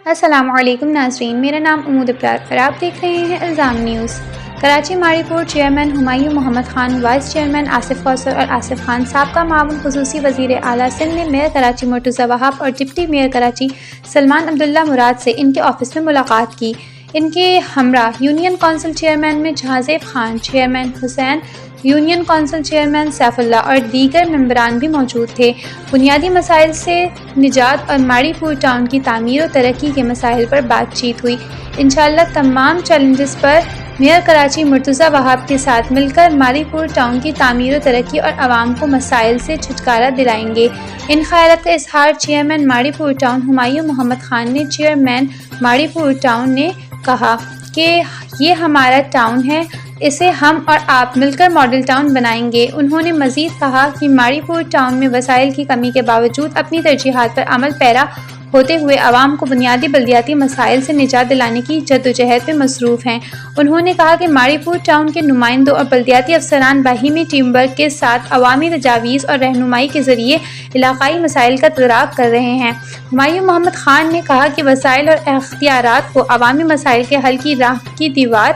السلام علیکم ناظرین، میرا نام امود ابرار اور آپ دیکھ رہے ہیں الزام نیوز۔ کراچی ماڑی پور chairman Humayun Muhammad Khan, vice chairman Asif کوثر اور آصف خان، سابقہ معاون خصوصی وزیر اعلیٰ سندھ نے میئر کراچی مرتضیٰ وہاب اور ڈپٹی میئر کراچی سلمان عبداللہ مراد سے ان کے آفس میں ملاقات کی۔ ان کے ہمراہ یونین کونسل چیئرمین میں جہازیب خان، چیئرمین حسین، union council chairman Saif Ullah اور دیگر ممبران بھی موجود تھے۔ بنیادی مسائل سے نجات اور ماڑی پور ٹاؤن کی تعمیر و ترقی کے مسائل پر بات چیت ہوئی۔ انشاءاللہ تمام چیلنجز پر میئر کراچی مرتضیٰ وہاب کے ساتھ مل کر ماڑی پور ٹاؤن کی تعمیر و ترقی اور عوام کو مسائل سے چھٹکارا دلائیں گے۔ ان خیالات کا اظہار چیئرمین ماڑی پور ٹاؤن ہمایوں محمد خان نے۔ چیئرمین ماڑی پور ٹاؤن نے کہا کہ یہ ہمارا ٹاؤن ہے، اسے ہم اور آپ مل کر ماڈل ٹاؤن بنائیں گے۔ انہوں نے مزید کہا کہ ماڑی پور ٹاؤن میں وسائل کی کمی کے باوجود اپنی ترجیحات پر عمل پیرا ہوتے ہوئے عوام کو بنیادی بلدیاتی مسائل سے نجات دلانے کی جدوجہد میں مصروف ہیں۔ انہوں نے کہا کہ ماڑی پور ٹاؤن کے نمائندوں اور بلدیاتی افسران باہمی ٹیم ورک کے ساتھ عوامی تجاویز اور رہنمائی کے ذریعے علاقائی مسائل کا تدارک کر رہے ہیں۔ ہمایوں محمد خان نے کہا کہ وسائل اور اختیارات کو عوامی مسائل کے حل کی راہ کی دیوار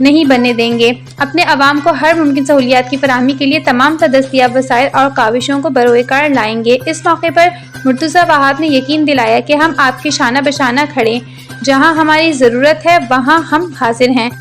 نہیں بننے دیں گے۔ اپنے عوام کو ہر ممکن سہولیات کی فراہمی کے لیے تمام دستیاب وسائل اور کاوشوں کو بروئے کار لائیں گے۔ اس موقع پر مرتضیٰ وہاب نے یقین دلایا کہ ہم آپ کے شانہ بشانہ کھڑے، جہاں ہماری ضرورت ہے وہاں ہم حاضر ہیں۔